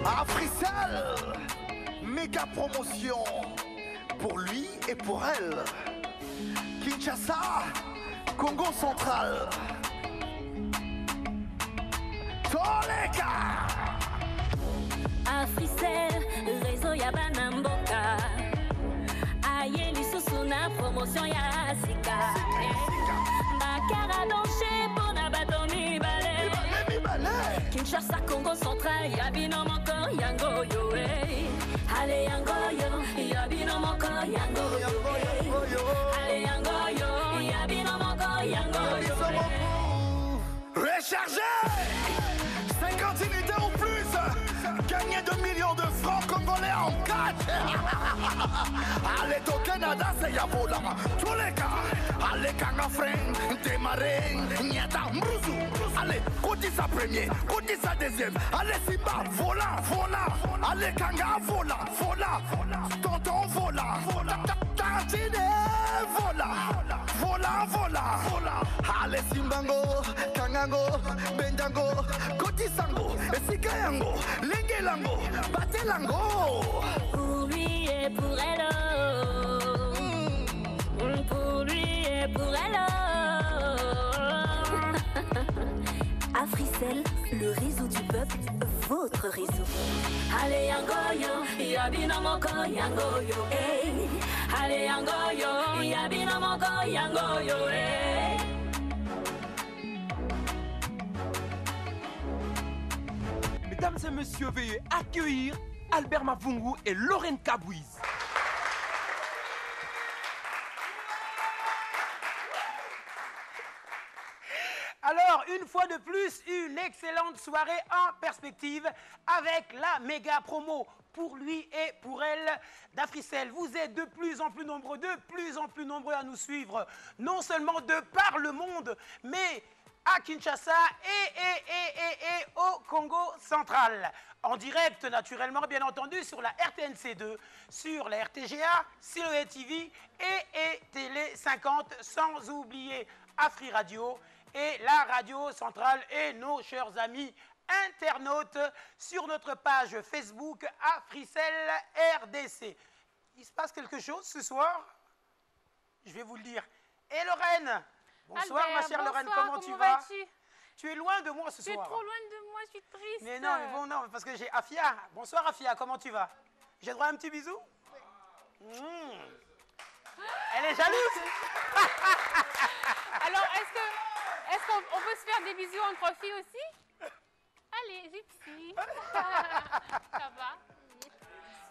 Africell, méga promotion pour lui et pour elle. Kinshasa, Congo central. Toleka. Africell, réseau ya banamboka. Aye lisusu na promotion ya sika. Bakara donche pona batomi balé. Kinshasa, Congo central, yabino moko yango yo eh. Allez yango yo, yabino moko yango yo. Allez yango yo, yabino moko yango yo. Rechargez 50 unités ou plus. Gagnez 2 millions de francs congolais en 4. Allez au Canada, c'est Yabola. Tous les cas. Allez Kangafren, démarrer, Nyata, Mbruzu. Allez, Kotissa premier, Kotissa deuxième. Allez Simba, vola, vola. Allez Kanga, vola, vola. Tonton, vola. Tantine, vola. Vola, vola. Allez Simbango, Kangango, Bendango, Kotissango, Sikayango, Lengelango, Batelango. Pour lui et pour elle. Pour lui et pour elle. Africell, le réseau du peuple, votre réseau. Allez yangoyo, yabino moko yangoyo, eh. Allez yangoyo, yabino moko yangoyo, eh. Mesdames et messieurs, veuillez accueillir Albert Mavungu et Lorraine Kabouiz. Alors, une fois de plus, une excellente soirée en perspective avec la méga promo pour lui et pour elle d'Africell. Vous êtes de plus en plus nombreux à nous suivre, non seulement de par le monde, mais à Kinshasa et au Congo central. En direct, naturellement, bien entendu, sur la RTNC2, sur la RTGA, Siloé TV et Télé 50, sans oublier Afri Radio et la radio centrale et nos chers amis internautes sur notre page Facebook Africell RDC. Il se passe quelque chose ce soir? Je vais vous le dire. Et Lorraine? Bonsoir Albert, ma chère Lorraine, bonsoir, comment tu vas? vas-tu? Tu es loin de moi ce soir. Tu es trop loin de moi, je suis triste. Mais non, mais bon, non, parce que j'ai Afia. Bonsoir Afia, comment tu vas? J'ai droit à un petit bisou? Elle est jalouse. Alors, est-ce qu'on peut se faire des bisous entre filles aussi? Allez, Gypsy. Ça va.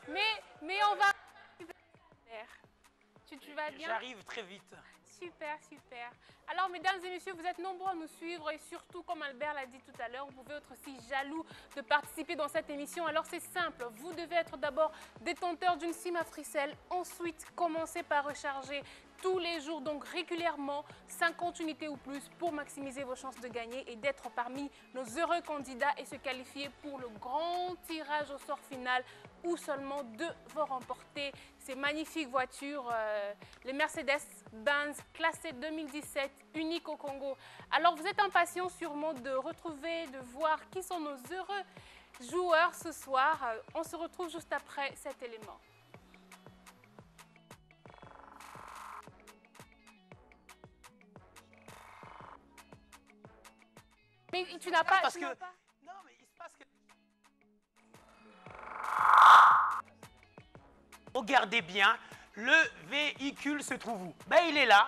Mais on va... Tu vas bien? J'arrive très vite. Super, super. Alors, mesdames et messieurs, vous êtes nombreux à nous suivre et surtout, comme Albert l'a dit tout à l'heure, vous pouvez être aussi jaloux de participer dans cette émission. Alors, c'est simple. Vous devez être d'abord détenteur d'une SIM Africell. Ensuite, commencez par recharger tous les jours, donc régulièrement, 50 unités ou plus pour maximiser vos chances de gagner et d'être parmi nos heureux candidats et se qualifier pour le grand tirage au sort final où seulement 2 vont remporter ces magnifiques voitures, les Mercedes-Benz classées 2017, uniques au Congo. Alors vous êtes impatients sûrement de retrouver, de voir qui sont nos heureux joueurs ce soir. On se retrouve juste après cet élément. Mais tu n'as pas... Parce que... Non, mais il se passe que... Regardez bien, le véhicule se trouve où? Ben, il est là.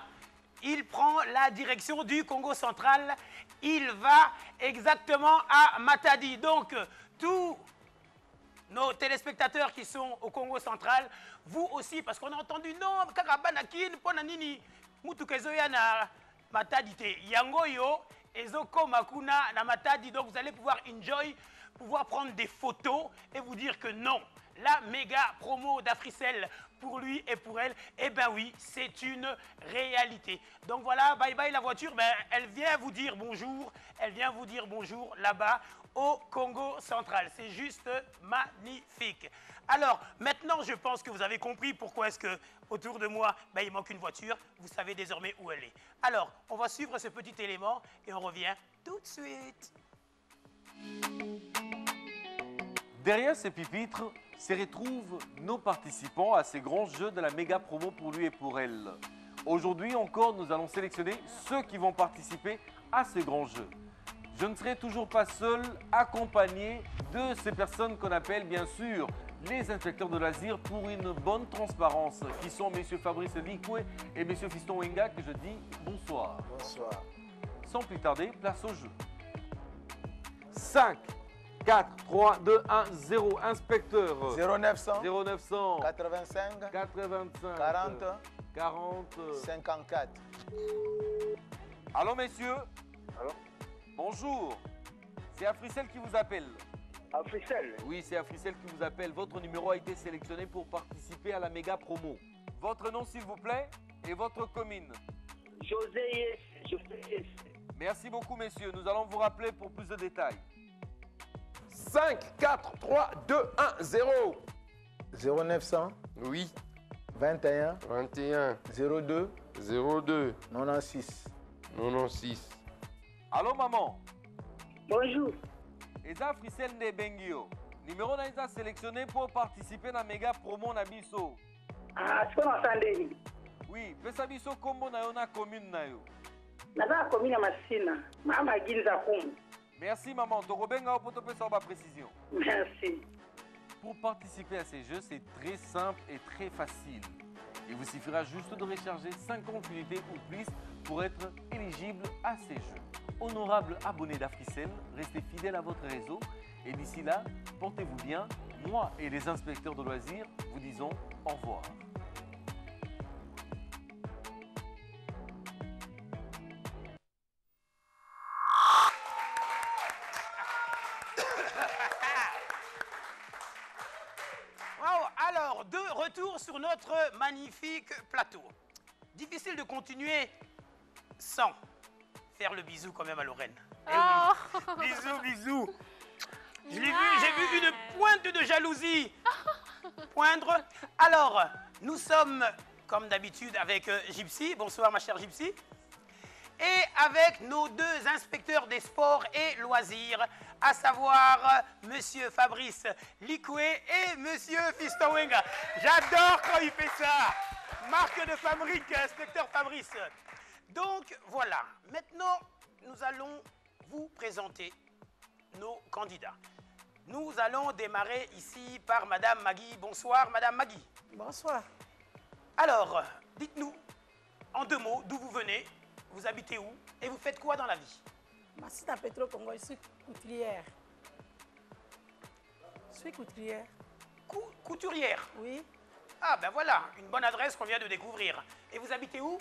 Il prend la direction du Congo central. Il va exactement à Matadi. Donc, tous nos téléspectateurs qui sont au Congo central, vous aussi, parce qu'on a entendu non, Kakabanakin, Ponanini, Mutukezoya na Matadi te Yangoyo, Ezoko Makuna na Matadi. Donc, vous allez pouvoir enjoy, pouvoir prendre des photos et vous dire que non. La méga promo d'Africell pour lui et pour elle, eh bien oui, c'est une réalité. Donc voilà, bye bye la voiture, ben, elle vient vous dire bonjour, elle vient vous dire bonjour là-bas au Congo central. C'est juste magnifique. Alors maintenant, je pense que vous avez compris pourquoi est-ce que autour de moi, ben, il manque une voiture. Vous savez désormais où elle est. Alors, on va suivre ce petit élément et on revient tout de suite. Derrière ces pupitres se retrouvent nos participants à ces grands jeux de la méga promo pour lui et pour elle. Aujourd'hui encore, nous allons sélectionner ceux qui vont participer à ces grands jeux. Je ne serai toujours pas seul, accompagné de ces personnes qu'on appelle bien sûr les inspecteurs de loisirs pour une bonne transparence, qui sont M. Fabrice Likwe et M. Fiston Wenga, que je dis bonsoir. Bonsoir. Sans plus tarder, place au jeu. 5, 4, 3, 2, 1, 0. Inspecteur. 0900 0900 85 85 40 40 54. Allô, messieurs? Allô? Bonjour. C'est Africell qui vous appelle. Africell. Oui, c'est Africell qui vous appelle. Votre numéro a été sélectionné pour participer à la méga promo. Votre nom, s'il vous plaît, et votre commune. José Yes. José Yes. Merci beaucoup, messieurs. Nous allons vous rappeler pour plus de détails. 5, 4, 3, 2, 1, 0. 0900 Oui. 21 21, 02 02, 96. 96. Allô, maman? Bonjour. Eza Africell nde Bengio. Numéro na eza sélectionné pour participer à la méga promo na biso. Ah, c'est quoi m'entendez? Oui, pesa biso kombo na yo na commune na yo. Naza commune Masina. Mama Ginza Kum. Merci, maman. Torobenga pour te faire ma précision. Merci. Pour participer à ces jeux, c'est très simple et très facile. Il vous suffira juste de recharger 50 unités ou plus pour être éligible à ces jeux. Honorables abonnés d'Africell, restez fidèles à votre réseau et d'ici là, portez-vous bien. Moi et les inspecteurs de loisirs vous disons au revoir. Wow, alors, de retour sur notre magnifique plateau. Difficile de continuer sans faire le bisou quand même à Lorraine. Eh oui. Bisous, bisous. J'ai vu une pointe de jalousie poindre. Alors, nous sommes, comme d'habitude, avec Gypsy. Bonsoir, ma chère Gypsy. Et avec nos deux inspecteurs des sports et loisirs, à savoir Monsieur Fabrice Likwe et Monsieur Fiston Wenga. J'adore quand il fait ça. Marque de fabrique, inspecteur Fabrice. Donc voilà, maintenant nous allons vous présenter nos candidats. Nous allons démarrer ici par Madame Magui. Bonsoir, Madame Magui. Bonsoir. Alors, dites-nous en deux mots d'où vous venez, vous habitez où et vous faites quoi dans la vie? Masina Petro Congo, je suis couturière. Je suis couturière. Couturière? Oui. Ah ben voilà, une bonne adresse qu'on vient de découvrir. Et vous habitez où?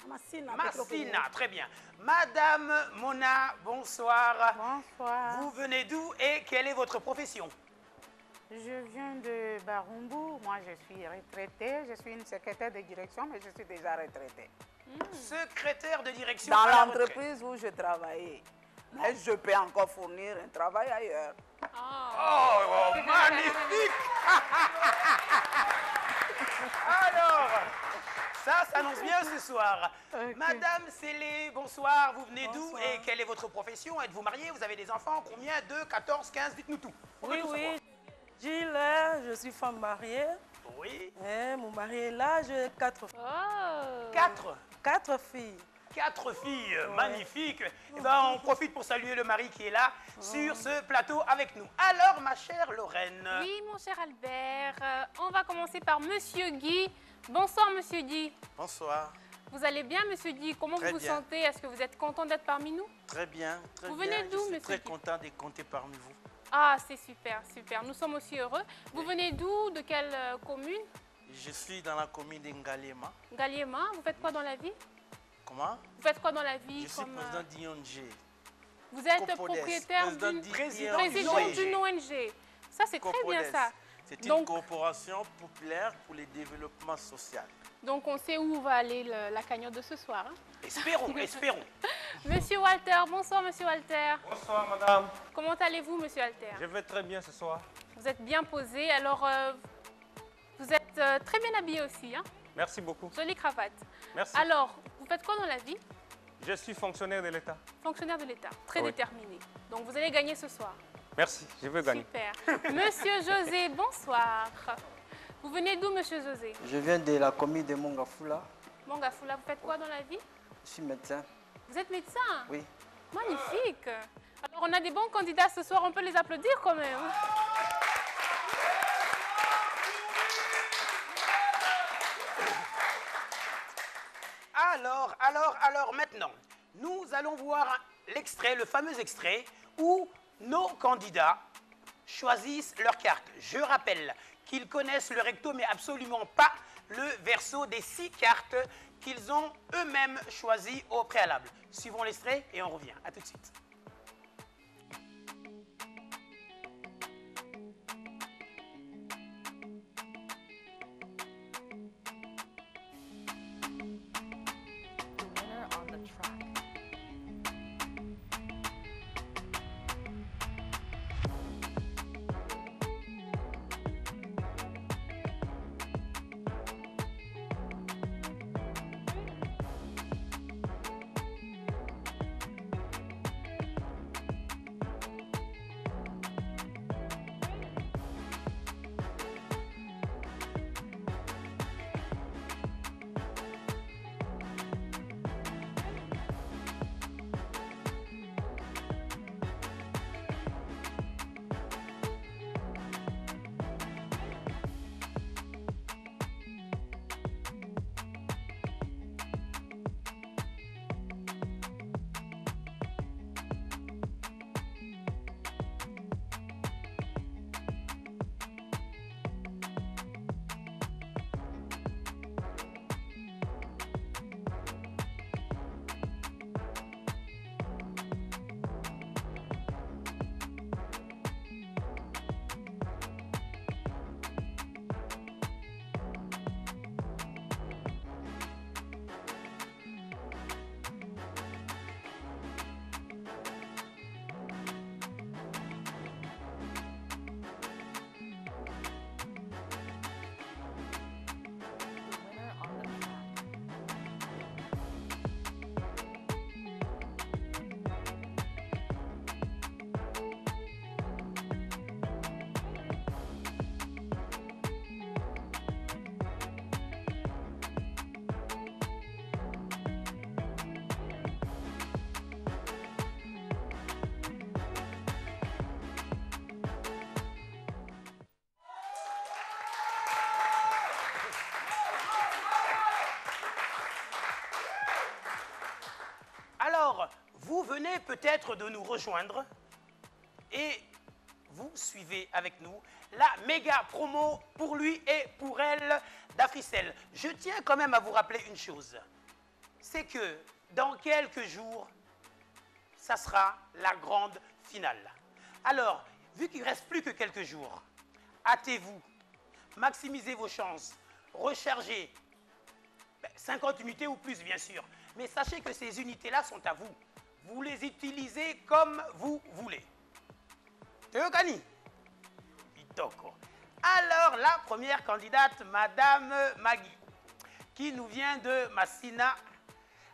Masina. Massina, très bien. Madame Mona, bonsoir. Bonsoir. Vous venez d'où et quelle est votre profession? Je viens de Barumbu. Moi, je suis retraitée. Je suis une secrétaire de direction, mais je suis déjà retraitée. Secrétaire de direction Dans à la retraite. l'entreprise où je travaillais. Mais je peux encore fournir un travail ailleurs. Oh, magnifique. Alors, ça s'annonce bien ce soir. Ok. Madame Célé, bonsoir. Vous venez d'où Bonsoir. et quelle est votre profession? Êtes-vous mariée? Vous avez des enfants? Combien? 2, 14, 15? Dites-nous tout. On veut Oui, tout oui. savoir. Gilles, je suis femme mariée. Oui. Et mon mari est là, j'ai 4 filles. Oh. 4 filles. 4 filles, magnifiques. Eh ben, on profite pour saluer le mari qui est là sur ce plateau avec nous. Alors, ma chère Lorraine. Oui, mon cher Albert. On va commencer par Monsieur Guy. Bonsoir, Monsieur Guy. Bonsoir, Vous allez bien, Monsieur Guy? Comment Très vous vous bien. sentez? Est-ce que vous êtes content d'être parmi nous? très bien. Très Vous bien. venez d'où, Je suis monsieur très Guy? content de compter parmi vous. Ah, c'est super, super. Nous sommes aussi heureux. Vous venez d'où? De quelle commune? Je suis dans la commune d'Ngalema. Galiema. Vous faites quoi dans la vie? Comment? Vous faites quoi dans la vie? Je suis comme, président d'IONG. Vous êtes Copodes, propriétaire président président d'une ONG. Ça, c'est très bien Copodes. ça. C'est une Donc- corporation populaire pour le développement social. Donc, on sait où va aller la cagnotte de ce soir. hein. Espérons, espérons. Monsieur Walter, bonsoir, Monsieur Walter. Bonsoir madame, Comment allez-vous, Monsieur Walter? je vais très bien ce soir. Vous êtes bien posé. Alors, vous êtes très bien habillé aussi. Hein? Merci beaucoup. Jolie cravate. Merci. Alors, vous faites quoi dans la vie? Je suis fonctionnaire de l'État. Fonctionnaire de l'État, très Oui. déterminé. Donc, vous allez gagner ce soir. Merci, je veux gagner. Super. Monsieur José, bonsoir. Vous venez d'où, monsieur José? Je viens de la commune de Mongafula. Mongafula, vous faites quoi dans la vie? Je suis médecin. Vous êtes médecin? Oui. Magnifique. Alors, on a des bons candidats ce soir, on peut les applaudir quand même. Alors, maintenant, nous allons voir l'extrait, le fameux extrait, où nos candidats choisissent leur carte. Je rappelle qu'ils connaissent le recto, mais absolument pas le verso des 6 cartes qu'ils ont eux-mêmes choisies au préalable. Suivons l'extrait et on revient. À tout de suite. Alors, vous venez peut-être de nous rejoindre et vous suivez avec nous la méga promo pour lui et pour elle d'Africell. Je tiens quand même à vous rappeler une chose, c'est que dans quelques jours, ça sera la grande finale. Alors, vu qu'il ne reste plus que quelques jours, hâtez-vous, maximisez vos chances, rechargez 50 unités ou plus, bien sûr. Mais sachez que ces unités-là sont à vous. Vous les utilisez comme vous voulez. Teokani Itoko. Alors, la première candidate, Madame Magui, qui nous vient de Massina,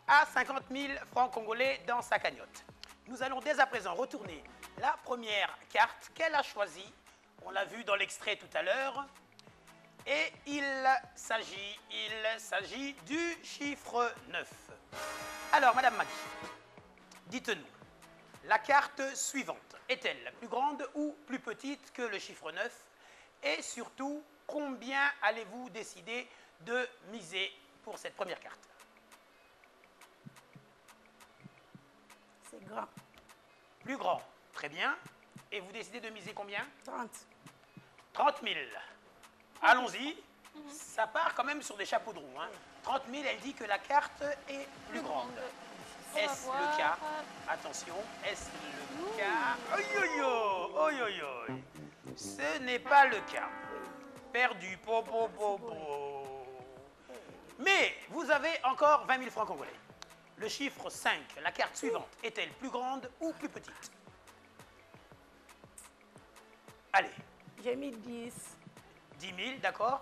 a 50 000 francs congolais dans sa cagnotte. Nous allons dès à présent retourner la première carte qu'elle a choisie. On l'a vu dans l'extrait tout à l'heure. Et il s'agit du chiffre 9. Alors, Madame Magui, dites-nous, la carte suivante est-elle plus grande ou plus petite que le chiffre 9? Et surtout, combien allez-vous décider de miser pour cette première carte? C'est grand. Plus grand, très bien. Et vous décidez de miser combien? 30. 30 000. Allons-y. Ça part quand même sur des chapeaux de roue. Hein. 30 000, elle dit que la carte est plus grande. Est-ce le cas? Attention, est-ce le cas? Oi, oi, oi, oi, oi, oi. Ce n'est pas le cas. Perdu. Po, po, po, po. Mais vous avez encore 20 000 francs congolais. Le chiffre 5, la carte suivante, est-elle plus grande ou plus petite? Allez. J'ai mis 10. 10 000, d'accord?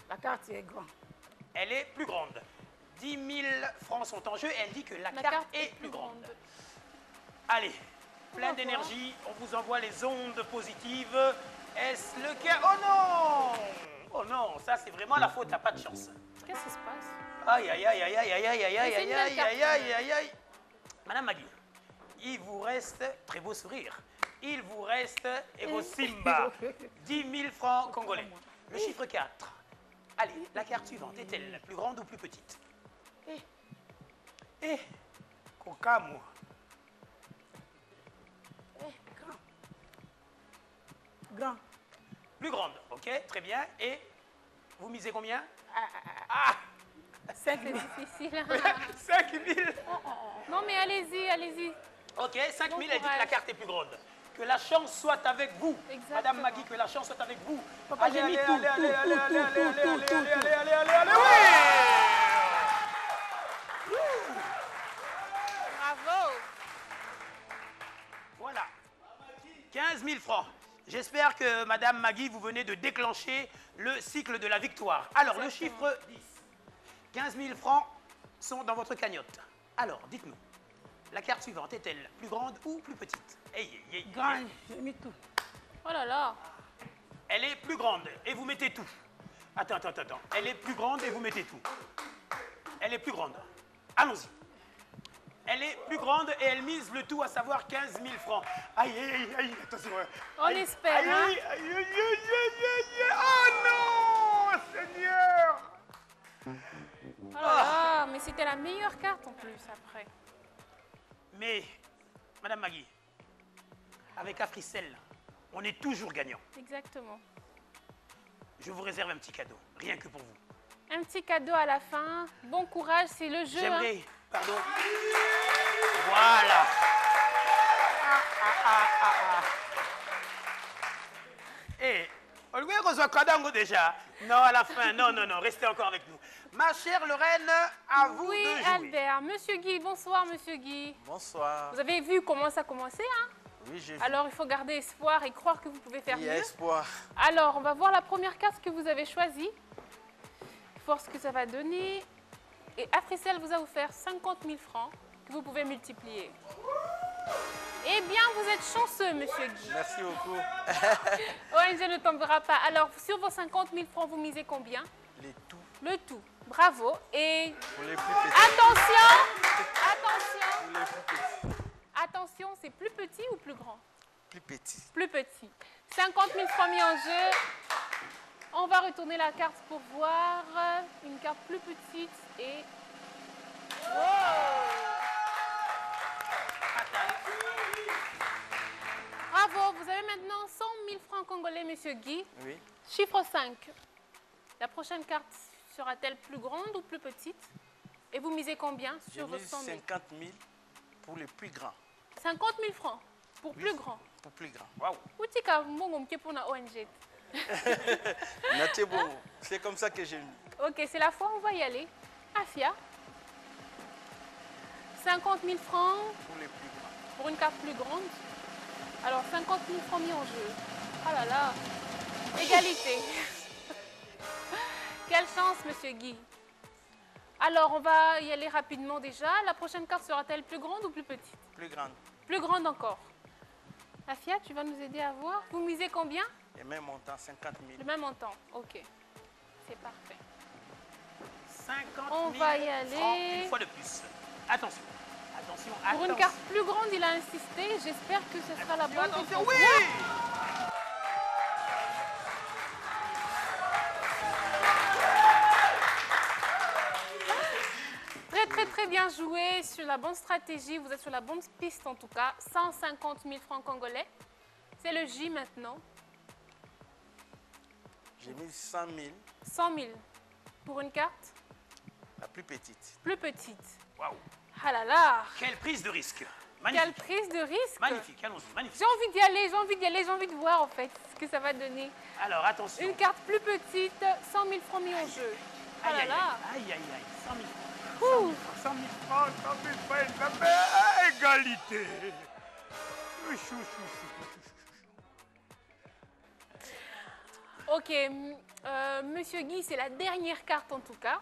La carte est grande. Elle est plus grande. 10 000 francs sont en jeu et elle dit que la carte est plus grande. Allez, plein d'énergie. On vous envoie les ondes positives. Est-ce le cas? Oh non! Oh non, ça c'est vraiment la faute, t'as pas de chance. Qu'est-ce qui se passe? Aïe, aïe, aïe, aïe, aïe, aïe, aïe, aïe, aïe, aïe, aïe, aïe, aïe, aïe. Madame Magui, il vous reste, très beau sourire, il vous reste, et vos Simba, 10 000 francs congolais. Le chiffre 4. Allez, la carte suivante est-elle plus grande ou plus petite? Kokamo. Grand. Plus grande, ok, très bien. Et vous misez combien? 5 c'est difficile. 5 000. Non mais allez-y, allez-y. Ok, 5 000, Bon elle dit que la courage. carte est plus grande. Que la chance soit avec vous. Exactement. Madame Magui, que la chance soit avec vous. Papa, j'ai mis tout, allez, allez, tout, allez, tout, allez, tout, allez, tout, allez, tout, allez, tout. allez, allez, allez, allez, oui! Bravo. Voilà. 15 000 francs. J'espère que Madame Magui, vous venez de déclencher le cycle de la victoire. Alors, le chiffre 10. 15 000 francs sont dans votre cagnotte. Alors, dites-nous, la carte suivante est-elle plus grande ou plus petite? Grand, j'ai mis tout. Oh là là. Elle est plus grande et vous mettez tout. Attends. Elle est plus grande et vous mettez tout. Elle est plus grande. Allons-y. Elle est plus grande et elle mise le tout, à savoir 15 000 francs. Aïe, aïe, aïe, aïe, attention. On espère, Aïe, hein. aïe, aïe, aïe, aïe, aïe, aïe. Oh non, Seigneur. Oh là là, mais c'était la meilleure carte en plus après. Mais, Madame Magui, avec Africell, on est toujours gagnant. Exactement. Je vous réserve un petit cadeau, rien que pour vous. Un petit cadeau à la fin. Bon courage, c'est le jeu. J'aimerais, pardon. Voilà. Eh, on lui reçoit Kadango déjà. Non, à la fin, non, restez encore avec nous. Ma chère Lorraine, à vous Oui, de jouer. Albert. Monsieur Guy, bonsoir, monsieur Guy. Bonsoir. Vous avez vu comment ça a commencé, hein? Oui, j'ai vu. Alors, il faut garder espoir et croire que vous pouvez faire Il y a mieux. espoir. Alors, on va voir la première carte que vous avez choisie. Voir ce que ça va donner. Et Africell vous a offert 50 000 francs que vous pouvez multiplier. Eh bien, vous êtes chanceux, monsieur Guy. Merci beaucoup. ONG ne tombera pas. Alors, sur vos 50 000 francs, vous misez combien? Les tout. Le tout. Bravo. Et Pour les plus petits. attention, Pour les plus petits. attention, c'est plus petit ou plus grand? Plus petits. Plus petit. 50 000 francs mis en jeu. On va retourner la carte pour voir une carte plus petite et... Bravo, vous avez maintenant 100 000 francs congolais, monsieur Guy. Oui. Chiffre 5. La prochaine carte sera-t-elle plus grande ou plus petite? Et vous misez combien J'ai sur vos mis 100 000? 50 000 pour les plus grands. 50 000 francs pour Oui, plus grand. Pour plus grands. Waouh. Utika mbongo mke pour la ONG. Naté bon, c'est comme ça que j'ai mis. Ok, c'est la fois, on va y aller. Afia. 50 000 francs Pour les plus grands. pour une carte plus grande. Alors, 50 000 francs mis en jeu. Oh là là. Égalité. Quelle chance, monsieur Guy. Alors, on va y aller rapidement déjà. La prochaine carte sera-t-elle plus grande ou plus petite? Plus grande. Plus grande encore. Afia, tu vas nous aider à voir. Vous misez combien? Et même montant, 50 000. Le même montant. Ok. C'est parfait. 50 000 On va y francs, aller. une fois de plus. Attention. Attention, Pour une attention. carte plus grande, il a insisté. J'espère que ce sera la bonne Attention, réponse. oui. Très bien joué, sur la bonne stratégie, vous êtes sur la bonne piste en tout cas. 150 000 francs congolais. C'est le J maintenant. J'ai mis 100 000. 100 000 pour une carte La plus petite. plus petite. Waouh. Ah là là. Quelle prise de risque. Quelle Magnifique. prise de risque. Magnifique, allons-y, magnifique. J'ai envie d'y aller, j'ai envie d'y aller, j'ai envie de voir en fait ce que ça va donner. Alors, attention. Une carte plus petite, 100 000 francs mis en jeu. Ah Aïe, là aïe, là. aïe, aïe, aïe, 100 000 francs. Ouh. 100 000 francs, 100 000 francs, ça fait égalité. Chou, chou, chou. Ok, monsieur Guy, c'est la dernière carte en tout cas.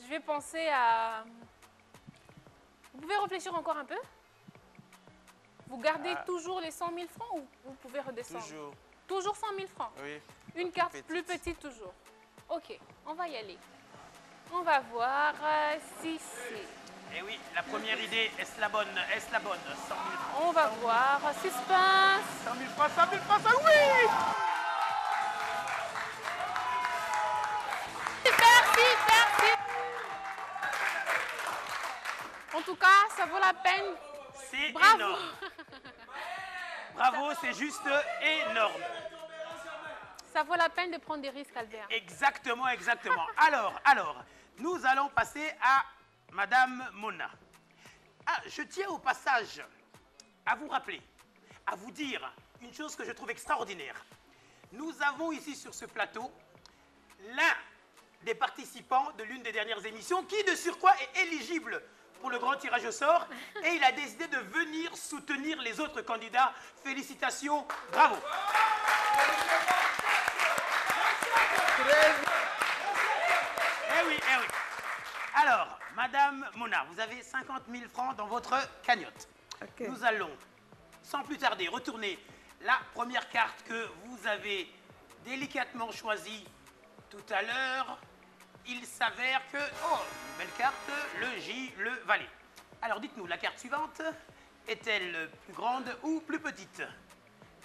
Je vais penser à... Vous pouvez réfléchir encore un peu? Vous gardez toujours les 100 000 francs ou vous pouvez redescendre? Toujours. Toujours 100 000 francs? Oui. Une carte plus petite toujours. Ok, on va y aller. On va voir si c'est... Eh oui, la première idée, est-ce la bonne? Est-ce la bonne? 100 000 francs. On va voir. Suspense. 100 000 francs, 100 000 francs, ça oui! Super, super, super. En tout cas, ça vaut la peine. C'est Bravo. énorme. Bravo, c'est juste énorme. Ça vaut la peine de prendre des risques, Albert. Exactement, exactement. Alors, nous allons passer à Madame Mona. Ah, je tiens au passage à vous rappeler, à vous dire une chose que je trouve extraordinaire. Nous avons ici sur ce plateau l'un des participants de l'une des dernières émissions qui, de surcroît, est éligible pour le grand tirage au sort et il a décidé de venir soutenir les autres candidats. Félicitations, bravo. Eh oui, eh oui. Alors, Madame Mona, vous avez 50 000 francs dans votre cagnotte. Okay. Nous allons, sans plus tarder, retourner la première carte que vous avez délicatement choisie tout à l'heure. Il s'avère que... Oh, une belle carte, le J, le valet. Alors, dites-nous, la carte suivante est-elle plus grande ou plus petite?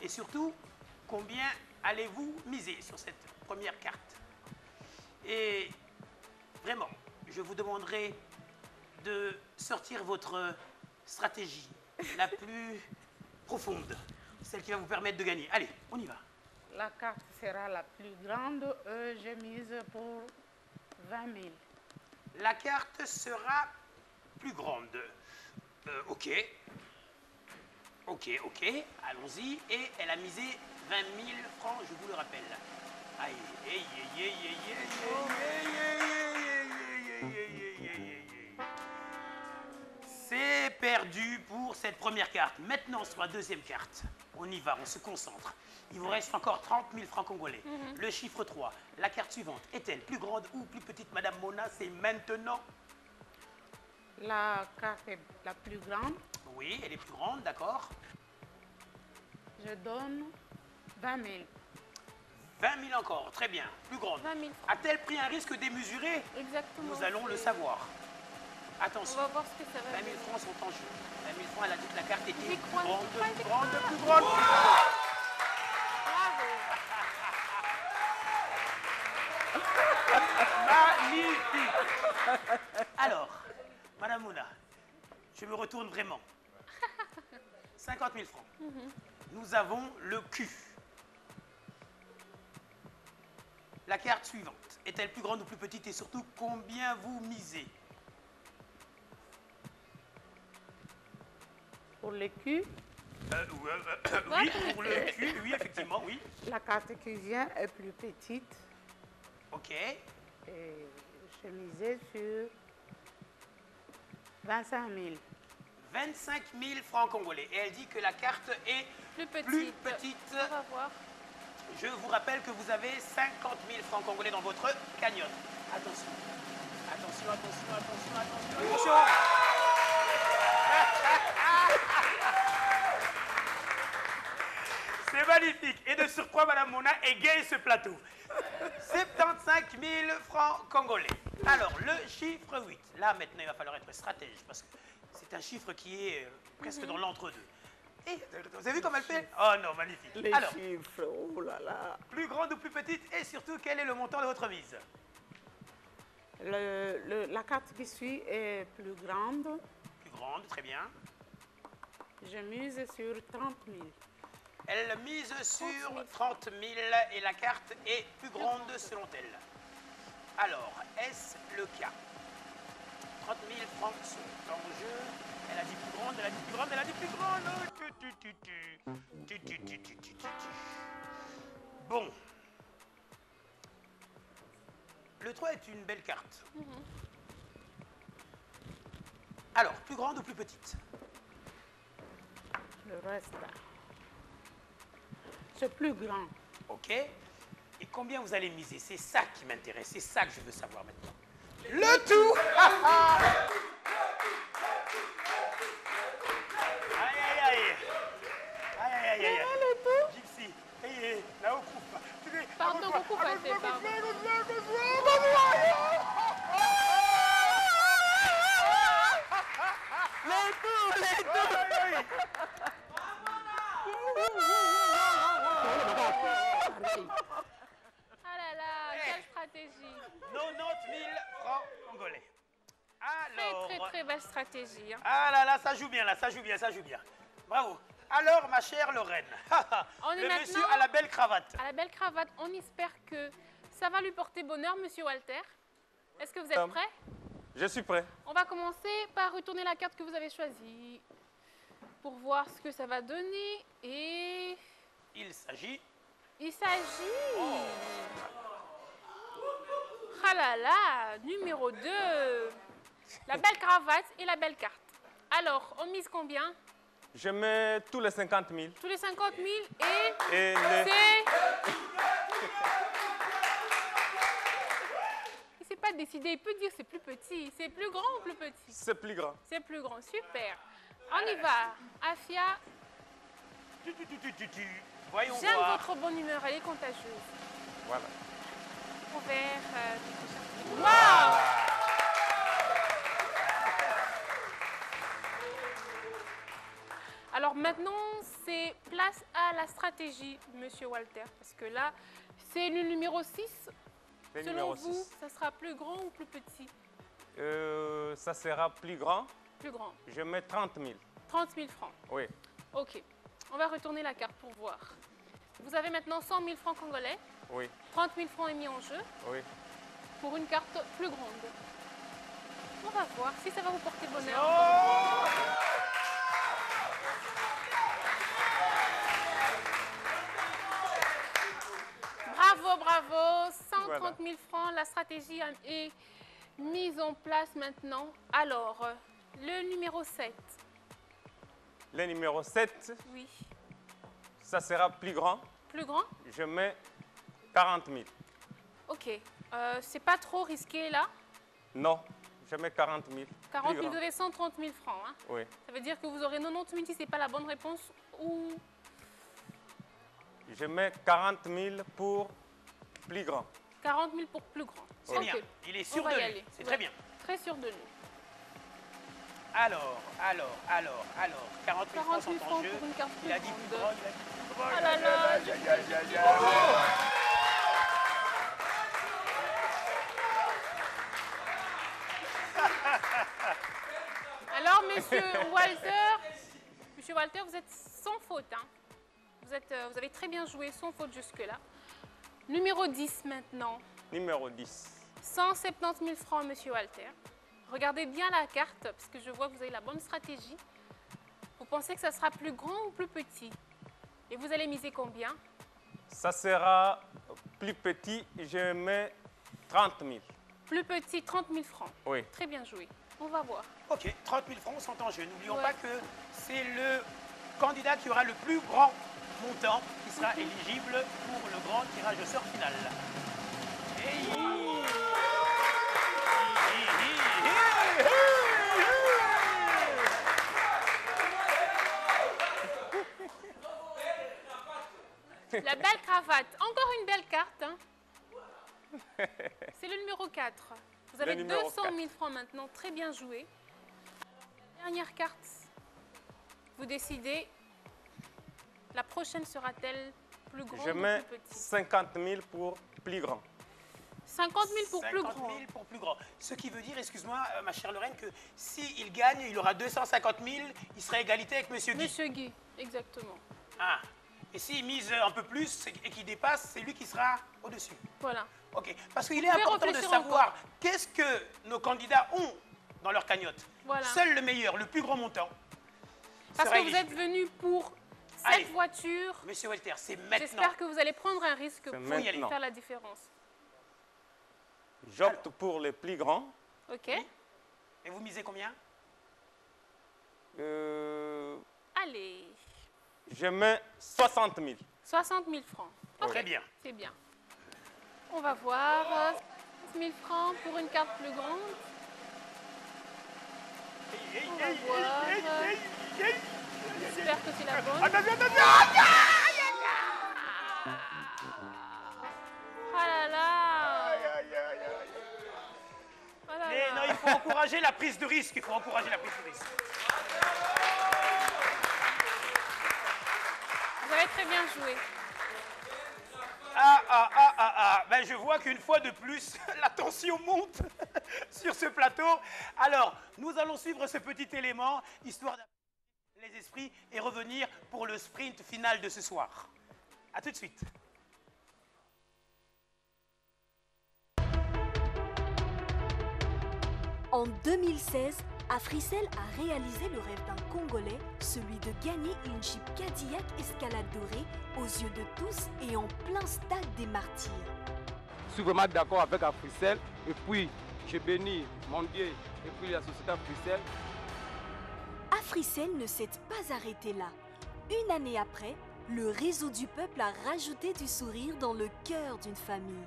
Et surtout, combien allez-vous miser sur cette première carte? Et vraiment, je vous demanderai de sortir votre stratégie la plus profonde, celle qui va vous permettre de gagner. Allez, on y va. La carte sera la plus grande. Je mise pour 20 000. La carte sera plus grande. Ok. Ok, allons-y. Et elle a misé 20 000 francs, je vous le rappelle. Aïe, aïe, aïe, aïe, aïe, aïe. C'est perdu pour cette première carte. Maintenant, sur la deuxième carte, on y va, on se concentre. Il vous reste encore 30 000 francs congolais. Le chiffre 3. La carte suivante est-elle plus grande ou plus petite, Madame Mona? C'est maintenant. La carte est la plus grande. Oui, elle est plus grande, d'accord. Je donne 20 000. 20 000 encore, très bien, plus grande. 20 000. A-t-elle pris un risque démesuré? Exactement. Nous allons le savoir. Attention. On va voir ce que ça va 20 000 francs sont en jeu. 20 000 francs, elle a dit que la carte était J'y plus crois, grande, j'y crois, plus j'y grande, crois. plus grande. Bravo. Magnifique. Alors, Madame Mouna, je me retourne vraiment. 50 000 francs. Nous avons le Q. La carte suivante est-elle plus grande ou plus petite et surtout combien vous misez? Pour le Q, oui, pour le Q, oui, effectivement, oui. la carte qui vient est plus petite. Ok. Et je misais sur 25 000. 25 000 francs congolais. Et elle dit que la carte est plus petite. On va voir. Je vous rappelle que vous avez 50 000 francs congolais dans votre cagnotte. Attention. Attention, attention, attention, attention, attention. C'est magnifique. Et de surcroît, Madame Mona égaye ce plateau. 75 000 francs congolais. Alors, le chiffre 8. Là, maintenant, il va falloir être stratège parce que c'est un chiffre qui est presque dans l'entre-deux. Et, vous avez vu comme elle fait? Oh non, magnifique. Les Alors, chiffres, oh là là. plus grande ou plus petite? Et surtout, quel est le montant de votre mise? La carte qui suit est plus grande. Plus grande, très bien. Je mise sur 30 000. Elle mise sur 30 000 et la carte est plus grande selon elle. Alors, est-ce le cas? 30 000 francs sont en jeu. Elle a dit plus grande, elle a dit plus grande, elle a dit plus grande. Bon. Le 3 est une belle carte. Alors, plus grande ou plus petite? Le reste, c'est plus grand. Ok. Et combien vous allez miser? C'est ça qui m'intéresse, c'est ça que je veux savoir maintenant. Le tout. Aïe, aïe, aïe. Pardon, beaucoup passé, pardon. Ah là là, quelle stratégie. 90 000 francs congolais. Alors, Très belle stratégie. Hein. Ah là là, ça joue bien là, ça joue bien, ça joue bien. Bravo. Alors, ma chère Lorraine, On est le maintenant monsieur à la belle cravate. À la belle cravate, on espère que ça va lui porter bonheur, monsieur Walter. Est-ce que vous êtes prêt? Je suis prêt. On va commencer par retourner la carte que vous avez choisie pour voir ce que ça va donner. Et il s'agit... Ah là là, numéro 2. La belle cravate et la belle carte. Alors, on mise combien? Je mets tous les 50 000. Tous les 50 000 et les... c'est... Il ne s'est pas décidé, il peut dire c'est plus petit. C'est plus grand ou plus petit? C'est plus grand. C'est plus grand, super. On y va. Afia. Voyons J'aime voir. votre bonne humeur, elle est contagieuse. Voilà. Ouvert. Waouh! Alors maintenant, c'est place à la stratégie, monsieur Walter, parce que là, c'est le numéro 6. Le Selon numéro vous, 6. ça sera plus grand ou plus petit? Ça sera plus grand. Plus grand. Je mets 30 000. 30 000 francs. Oui. Ok. On va retourner la carte pour voir. Vous avez maintenant 100 000 francs congolais. Oui. 30 000 francs est mis en jeu. Oui. Pour une carte plus grande. On va voir si ça va vous porter bonheur. Bravo, bravo. 130 000 francs. La stratégie est mise en place maintenant. Alors, le numéro 7. Le numéro 7. Oui. Ça sera plus grand. Plus grand? Je mets 40 000. Ok. C'est pas trop risqué là? Non, je mets 40 000. 40 000, vous avez 130 000 francs. Hein? Oui. Ça veut dire que vous aurez 90 000 si ce n'est pas la bonne réponse ou... Je mets 40 000 pour plus grand. 40 000 pour plus grand. C'est bien. Il est sûr de lui. C'est très bien. Très sûr de lui. Alors. 40 000 francs sont en jeu. Pour une carte Il a dit plus grand, il a dit plus grand. Ah là là. Alors, monsieur Walter, vous êtes sans faute. Hein. Vous avez très bien joué, sans faute jusque-là. Numéro 10 maintenant. Numéro 10. 170 000 francs, monsieur Walter. Regardez bien la carte, parce que je vois que vous avez la bonne stratégie. Vous pensez que ça sera plus grand ou plus petit? Et vous allez miser combien? Ça sera plus petit, je mets 30 000. Plus petit, 30 000 francs. Oui. Très bien joué. On va voir. Ok, 30 000 francs sont en jeu. N'oublions pas que c'est le candidat qui aura le plus grand montant qui sera éligible pour le grand tirage au sort final. La belle cravate. Encore une belle carte. Hein. C'est le numéro 4. Vous avez 200 000 francs maintenant. Très bien joué. Dernière carte. Vous décidez. La prochaine sera-t-elle plus grande Je mets ou plus petite? 50 000 pour plus grand. 50 000 pour plus grand. 50 000 pour plus grand. Ce qui veut dire, excuse-moi, ma chère Lorraine, que s'il gagne, il aura 250 000, il sera égalité avec Monsieur Guy. Monsieur Guy, exactement. Ah. Et s'il mise un peu plus et qu'il dépasse, c'est lui qui sera au-dessus. Voilà. Ok. Parce qu'il est important de savoir qu'est-ce que nos candidats ont dans leur cagnotte. Voilà. Seul le meilleur, le plus grand montant. Parce que vous êtes venu pour cette voiture. Monsieur Walter, c'est maintenant. J'espère que vous allez prendre un risque pour y aller. faire la différence. J'opte pour les plus grands. Ok. Et vous misez combien? Allez. Je mets 60 000. 60 000 francs. Okay. Très bien. C'est bien. On va voir. 60 000 francs pour une carte plus grande. On va voir. J'espère que c'est la bonne. Oh là là. Oh là Mais là. non, il faut encourager la prise de risque. Il faut encourager la prise de risque. Vous avez très bien joué. Ben, je vois qu'une fois de plus, la tension monte sur ce plateau. Alors, nous allons suivre ce petit élément, histoire d'apaiser les esprits et revenir pour le sprint final de ce soir. A tout de suite. En 2016, Africell a réalisé le rêve d'un Congolais, celui de gagner une Jeep Cadillac Escalade dorée aux yeux de tous et en plein stade des Martyrs. Je suis vraiment d'accord avec Africell et puis je bénis mon Dieu et puis la société Africell. Africell ne s'est pas arrêté là. Une année après, le réseau du peuple a rajouté du sourire dans le cœur d'une famille.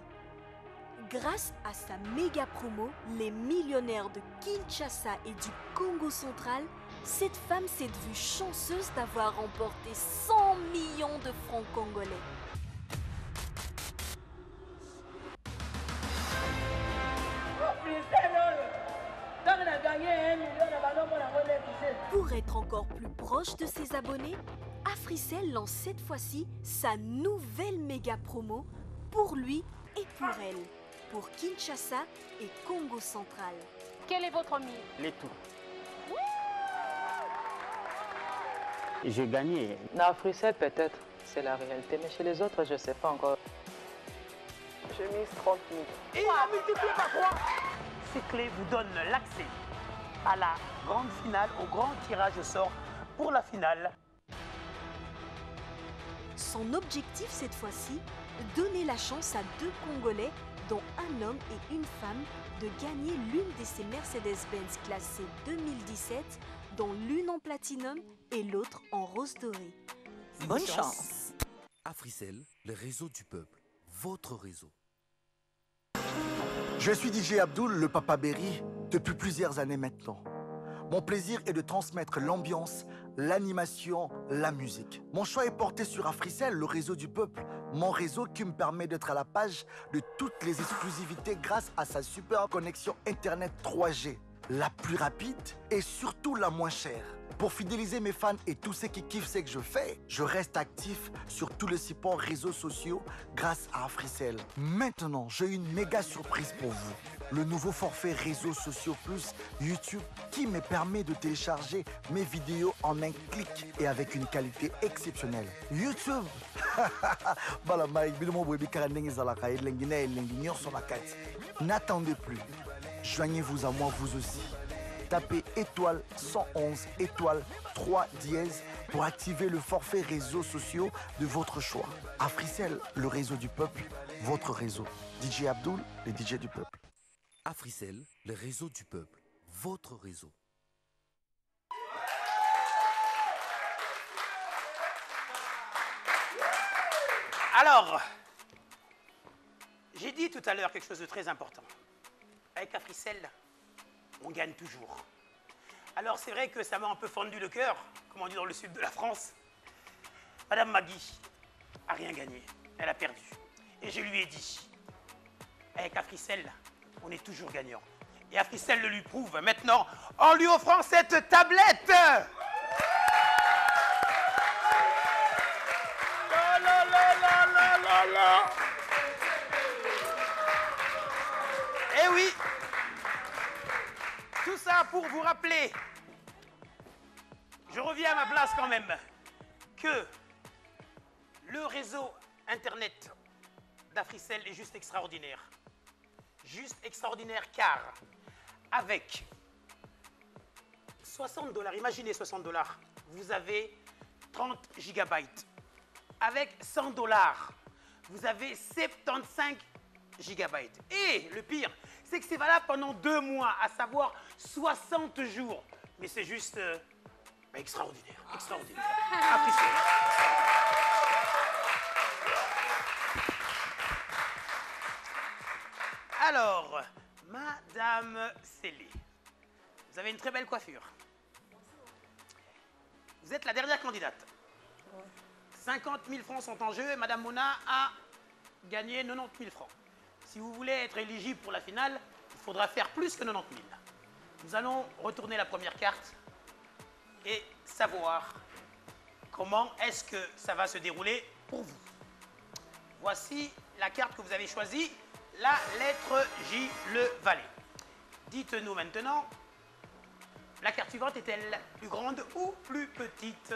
Grâce à sa méga promo, les millionnaires de Kinshasa et du Congo central, cette femme s'est vue chanceuse d'avoir remporté 100 millions de francs congolais. Pour être encore plus proche de ses abonnés, Africell lance cette fois-ci sa nouvelle méga promo pour lui et pour elle, pour Kinshasa et Congo central. Quel est votre mise? Les tout. J'ai gagné. Non, Africell peut-être, c'est la réalité, mais chez les autres, je ne sais pas encore. J'ai mis 30 000. Et il a multiplié par 3. Ces clés vous donnent l'accès à la grande finale, au grand tirage au sort pour la finale. Son objectif cette fois-ci, donner la chance à 2 Congolais, dont un homme et une femme, de gagner l'une de ces Mercedes-Benz classées 2017, dont l'une en platinum et l'autre en rose doré. Bonne chance. Africell, le réseau du peuple, votre réseau. Je suis DJ Abdul, le Papa Berry, depuis plusieurs années maintenant. Mon plaisir est de transmettre l'ambiance, l'animation, la musique. Mon choix est porté sur Africell, le réseau du peuple. Mon réseau qui me permet d'être à la page de toutes les exclusivités grâce à sa super connexion Internet 3G. La plus rapide et surtout la moins chère. Pour fidéliser mes fans et tous ceux qui kiffent ce que je fais, je reste actif sur tous les supports réseaux sociaux grâce à Africell. Maintenant, j'ai une méga surprise pour vous. Le nouveau forfait réseaux sociaux plus YouTube qui me permet de télécharger mes vidéos en un clic et avec une qualité exceptionnelle. YouTube N'attendez plus. Joignez-vous à moi vous aussi. Tapez étoile 111 étoile 3 dièse pour activer le forfait réseaux sociaux de votre choix. Africell, le réseau du peuple, votre réseau. DJ Abdul, le DJ du peuple. Africell, le réseau du peuple, votre réseau. Alors, j'ai dit tout à l'heure quelque chose de très important. Avec Africell, on gagne toujours. Alors c'est vrai que ça m'a un peu fendu le cœur, comme on dit dans le sud de la France. Madame Magui a rien gagné, elle a perdu. Et je lui ai dit, avec Africell, on est toujours gagnant. Et Africell le lui prouve maintenant en lui offrant cette tablette. Eh oui, tout ça pour vous rappeler, je reviens à ma place quand même, que le réseau Internet d'Africell est juste extraordinaire. Juste extraordinaire car avec 60 $, imaginez 60 $, vous avez 30 gigabytes. Avec 100 $, vous avez 75 gigabytes. Et le pire, c'est que c'est valable pendant 2 mois, à savoir 60 jours. Mais c'est juste extraordinaire, extraordinaire. Africell. Alors, Madame Célé, vous avez une très belle coiffure. Vous êtes la dernière candidate. 50 000 francs sont en jeu. Madame Mona a gagner 90 000 francs. Si vous voulez être éligible pour la finale, il faudra faire plus que 90 000. Nous allons retourner la première carte et savoir comment est-ce que ça va se dérouler pour vous. Voici la carte que vous avez choisie, la lettre J, le valet. Dites-nous maintenant, la carte suivante est-elle plus grande ou plus petite?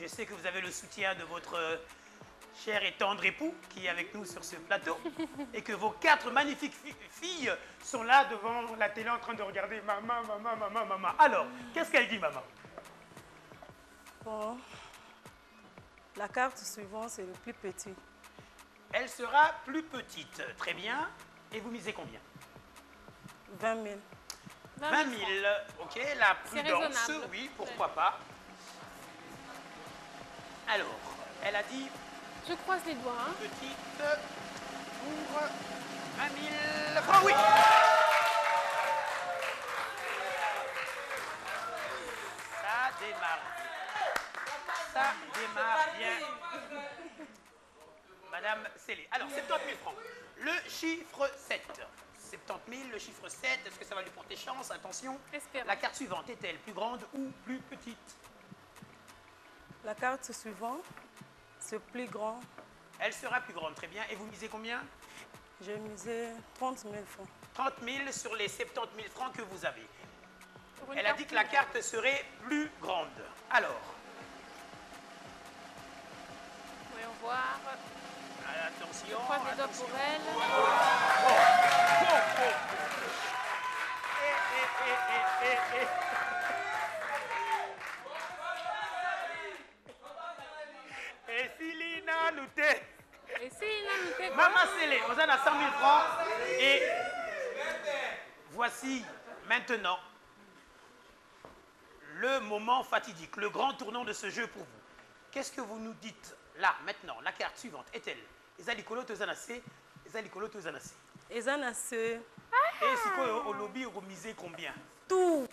Je sais que vous avez le soutien de votre cher et tendre époux qui est avec nous sur ce plateau et que vos 4 magnifiques filles sont là devant la télé en train de regarder maman, maman, maman, maman. Alors, qu'est-ce qu'elle dit, maman? Bon, la carte suivante, c'est le plus petit. Elle sera plus petite. Très bien. Et vous misez combien? 20 000. 20 000. Ok, la prudence, oui, pourquoi pas. Alors, elle a dit... Je croise les doigts. Hein. Petite pour 20 000 francs, oui. Ça démarre bien. Ça démarre bien. Madame Célé. Alors, 70 000 francs. Le chiffre 7. 70 000, le chiffre 7, est-ce que ça va lui porter chance? Attention. Espérons. La carte suivante est-elle plus grande ou plus petite? La carte suivante, c'est plus grand. Elle sera plus grande, très bien. Et vous misez combien? J'ai misé 30 000 francs. 30 000 sur les 70 000 francs que vous avez. Elle a dit que la carte serait plus grande. Alors. Voyons voir. Attention. Je croise les doigts pour elle. Et Silina Louté. Et Silina Louté. Maman Célé, on en a 100 000 francs. Et voici maintenant le moment fatidique, le grand tournant de ce jeu pour vous. Qu'est-ce que vous nous dites là, maintenant? La carte suivante est-elle Ezalikolo Tozanase, Ezalikolo Tozanase. Ezanase. Et si quoi au lobby, vous misez combien? Tout.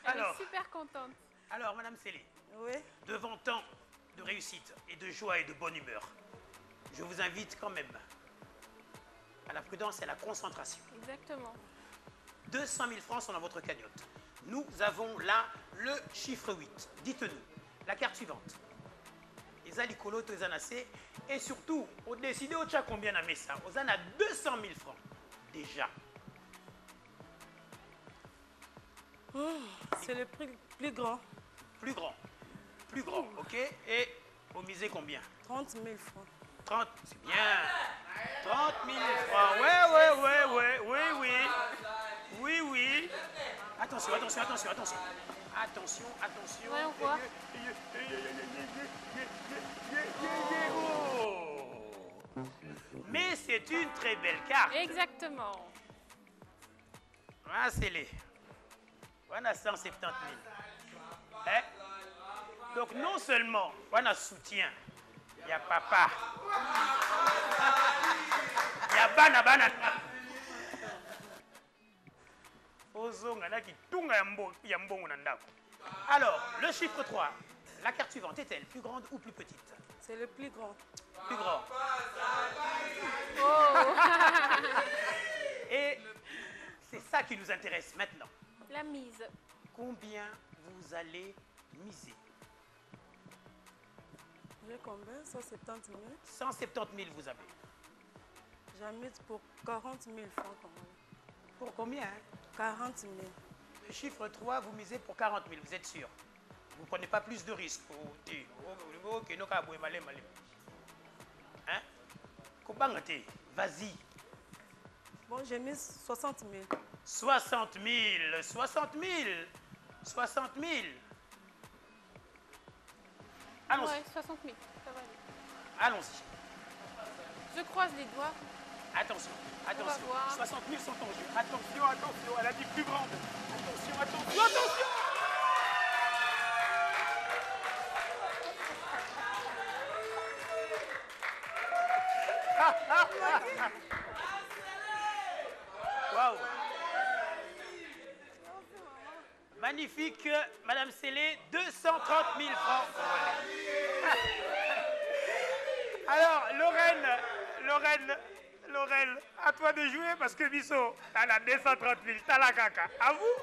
Alors, super contente. Alors, Madame Célé, oui. Devant tant de réussite et de joie et de bonne humeur, je vous invite quand même à la prudence et à la concentration. Exactement. 200 000 francs sont dans votre cagnotte. Nous avons là le chiffre 8. Dites-nous, la carte suivante. Ezalikolo Tozanase. Et surtout, on décide au tcha combien on a mis ça. On en a 200 000 francs déjà. C'est le plus grand. Plus grand. Plus grand, ok. Et vous misez combien? 30 000 francs. 30, c'est bien. 30 000 francs. Ouais. Oui. Attention. Ouais, on voit. Mais c'est une très belle carte. Exactement. Ah, c'est les. On a 170 000. Hein? Donc, non seulement on a soutien, il y a papa, il y a bana. Alors, le chiffre 3, la carte suivante est-elle plus grande ou plus petite? C'est le plus grand. Plus grand. Oh. Et c'est ça qui nous intéresse maintenant. La mise. Combien vous allez miser? J'ai combien? 170 000. 170 000 vous avez. J'ai mis pour 40 000 francs quand même. Pour combien? 40 000. Le chiffre 3, vous misez pour 40 000, vous êtes sûr? Vous ne prenez pas plus de risques? Hein? Vas-y. Bon, j'ai mis 60 000. 60 000. 60 000. Allons-y. Ouais, 60 000, ça va aller. Allons-y. Je croise les doigts. Attention. On va voir. 60 000 sont en jeu. Attention, elle a dit plus grande. Attention. Waouh. Magnifique, Madame Célé, 230 000 francs. Alors, Lorraine, à toi de jouer parce que Bisso, t'as la 230 000, t'as la caca. À vous?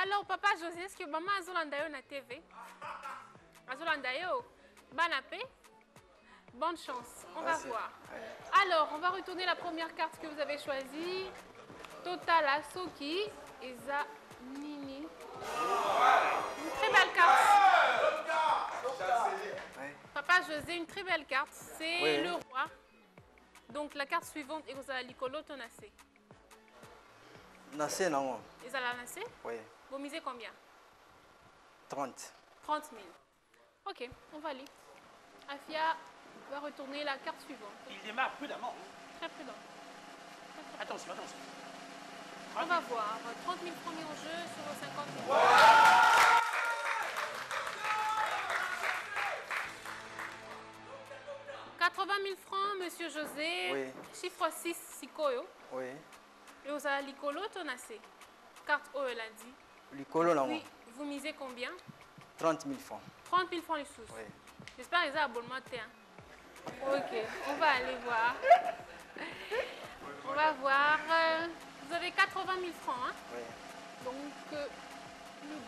Alors, papa José, est-ce que maman Azolandayo na TV? Azolandayo, Banapé? Bonne chance, on va voir. Alors, on va retourner la première carte que vous avez choisie. Total Asoki, Eza Nini. Une très belle carte. Papa José, une très belle carte. C'est le roi. Donc, la carte suivante est Eza Likolo Tonase. Nassé, non? Eza la Nassé? Oui. Vous misez combien? 30. 30 000. Ok, on va aller. Afia va retourner la carte suivante. Il démarre prudemment. Très prudent. Attention, attention. On va voir. 30 000 premiers en jeu sur 50 000. Ouais. 80 000 francs, Monsieur José. Oui. Chiffre 6, Sikoyo. Oui. Et aux Alikolo, Tonase. Carte O, elle a dit. L'icolo, non? Oui. Vous misez combien? 30 000 francs. 30 000 francs les sous. Oui. J'espère qu'ils ont abonnement T1. Ok, on va aller voir. On va voir. Vous avez 80 000 francs, hein? Oui. Donc, plus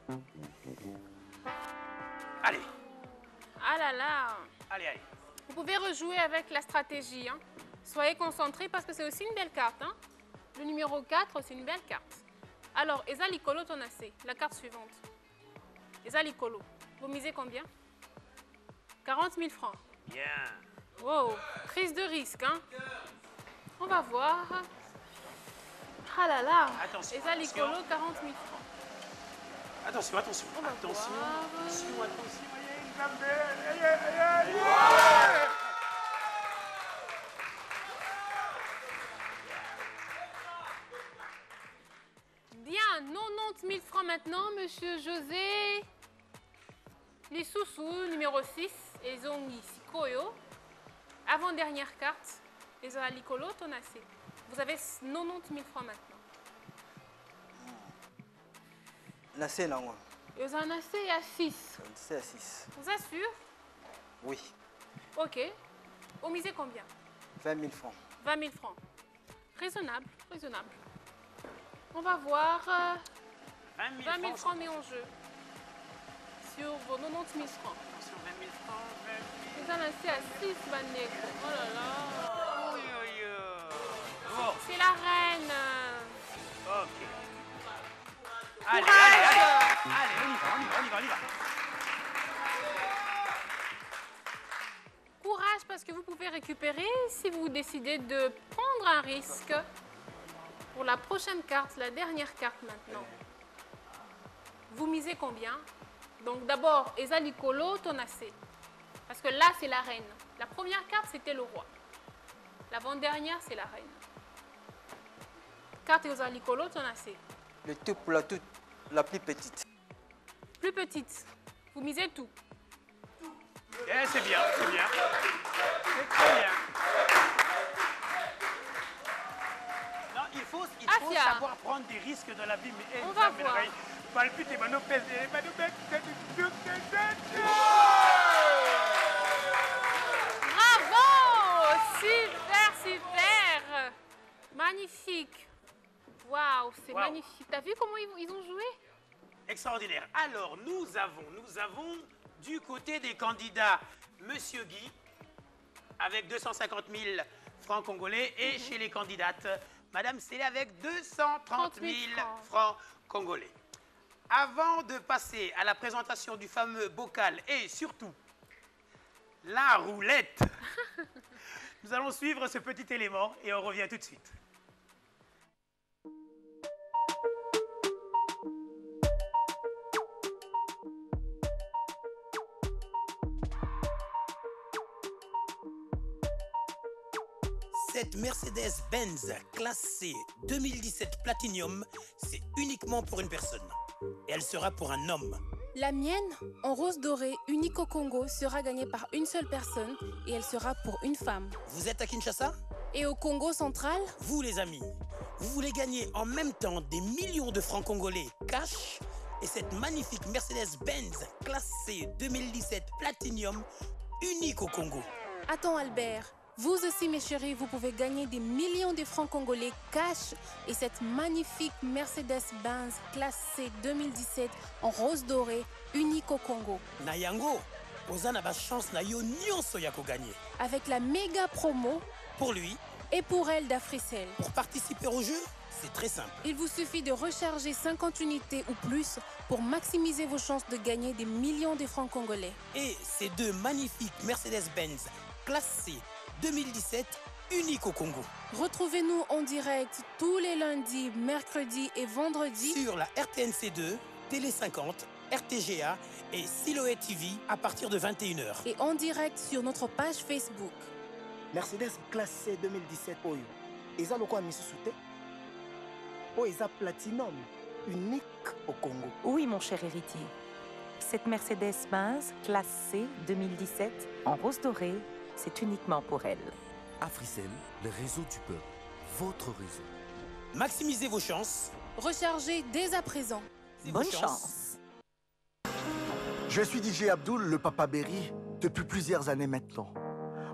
grande. Allez. Ah là là. Allez, allez. Vous pouvez rejouer avec la stratégie. Hein. Soyez concentrés parce que c'est aussi une belle carte. Hein. Le numéro 4, c'est une belle carte. Alors, Eza Likolo Tonase, la carte suivante. Eza Likolo, vous misez combien? 40 000 francs. Bien. Wow, prise de risque. Hein. On va voir. Ah là là. Attention. Eza Likolo, 40 000 francs. Attention, attention. On va attention. voir. Attention, attention. Bien, 90 000 francs maintenant, Monsieur José. Les sous-sous, numéro 6, Ezongi Sikoyo. Avant-dernière carte, Eza Likolo Tonase. Vous avez 90 000 francs maintenant. Nassé, non? Vous en avez à 6. C'est à 6. Vous assure? Oui. Ok. Vous misez combien? 20 000 francs. 20 000 francs. Raisonnable, raisonnable. On va voir 20 000 francs mis en jeu. Sur vos 90 000 francs. Attention, 20 000 francs, 20 000. Vous en avez à 6, Baneko. Oh là là. Oui, oui, bon. C'est la reine. Ok. Allez, allez, allez. Allez, on y va. Courage parce que vous pouvez récupérer si vous décidez de prendre un risque pour la prochaine carte, la dernière carte maintenant. Vous misez combien? Donc d'abord, Eza Likolo Tonase. Parce que là, c'est la reine. La première carte, c'était le roi. L'avant-dernière, c'est la reine. Carte Eza Likolo Tonase. Le tout pour la plus petite. Plus petite. Vous misez tout. Eh, c'est bien, c'est bien. C'est très bien. Non, il faut savoir prendre des risques dans la vie. Mais, on va voir. Palpite, Bravo! Super, super! Magnifique. Waouh, c'est magnifique. T'as vu comment ils ont joué? Extraordinaire. Alors, nous avons du côté des candidats, Monsieur Guy, avec 250 000 francs congolais, et chez les candidates, Madame Célé avec 230 000 francs congolais. Avant de passer à la présentation du fameux bocal et surtout la roulette, nous allons suivre ce petit élément et on revient tout de suite. Cette Mercedes-Benz classée 2017 Platinum, c'est uniquement pour une personne. Et elle sera pour un homme. La mienne, en rose dorée, unique au Congo, sera gagnée par une seule personne et elle sera pour une femme. Vous êtes à Kinshasa? Et au Congo central? Vous les amis, vous voulez gagner en même temps des millions de francs congolais cash et cette magnifique Mercedes-Benz classée 2017 Platinum unique au Congo. Attends Albert, vous aussi mes chéris, vous pouvez gagner des millions de francs congolais cash et cette magnifique Mercedes-Benz classée 2017 en rose dorée unique au Congo. Nayango, Ozana ba chance na yo nyonso ya ko gagner. Avec la méga promo pour lui et pour elle d'Africell. Pour participer au jeu, c'est très simple. Il vous suffit de recharger 50 unités ou plus pour maximiser vos chances de gagner des millions de francs congolais. Et ces deux magnifiques Mercedes-Benz classées 2017 uniques au Congo. Retrouvez-nous en direct tous les lundis, mercredis et vendredis sur la RTNC2, Télé 50, RTGA et Siloé TV à partir de 21h. Et en direct sur notre page Facebook. Mercedes classée 2017 Oyo. Eza loko a misu soute. Oh, Eza Platinum, unique au Congo. Oui, mon cher héritier. Cette Mercedes-Benz classée 2017 en rose dorée, c'est uniquement pour elle. Africell, le réseau du peuple, votre réseau. Maximisez vos chances. Rechargez dès à présent. Bonne chance. Je suis DJ Abdul, le Papa Berry, depuis plusieurs années maintenant.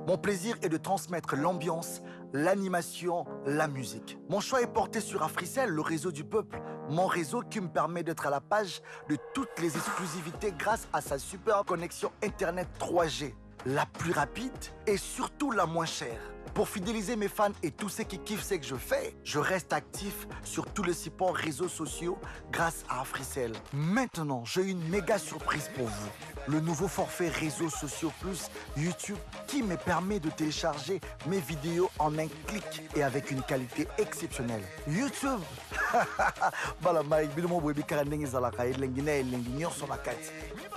Mon plaisir est de transmettre l'ambiance, l'animation, la musique. Mon choix est porté sur Africell, le réseau du peuple. Mon réseau qui me permet d'être à la page de toutes les exclusivités grâce à sa super connexion Internet 3G. La plus rapide et surtout la moins chère. Pour fidéliser mes fans et tous ceux qui kiffent ce que je fais, je reste actif sur tous les supports réseaux sociaux grâce à Africell. Maintenant, j'ai une méga surprise pour vous. Le nouveau forfait réseaux sociaux plus YouTube qui me permet de télécharger mes vidéos en un clic et avec une qualité exceptionnelle. YouTube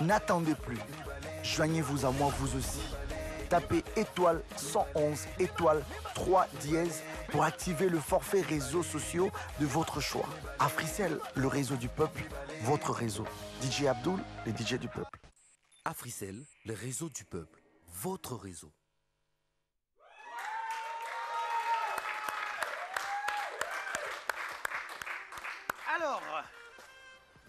N'attendez plus. Joignez-vous à moi vous aussi. Tapez étoile 111 étoile 3 dièse pour activer le forfait réseaux sociaux de votre choix. Africell, le réseau du peuple, votre réseau. DJ Abdul, le DJ du peuple. Africell, le réseau du peuple, votre réseau. Alors,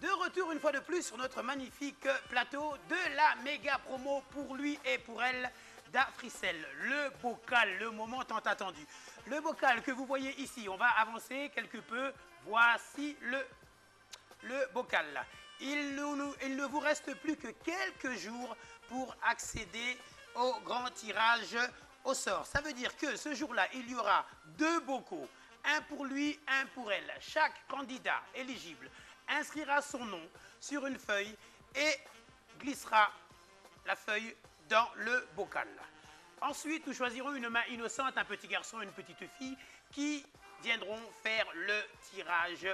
de retour une fois de plus sur notre magnifique plateau de la méga promo pour lui et pour elle d'Africell. Le bocal, le moment tant attendu. Le bocal que vous voyez ici, on va avancer quelque peu. Voici le bocal. Il ne vous reste plus que quelques jours pour accéder au grand tirage au sort. Ça veut dire que ce jour-là, il y aura 2 bocaux. Un pour lui, un pour elle. Chaque candidat éligible inscrira son nom sur une feuille et glissera la feuille dans le bocal. Ensuite, nous choisirons une main innocente, un petit garçon et une petite fille qui viendront faire le tirage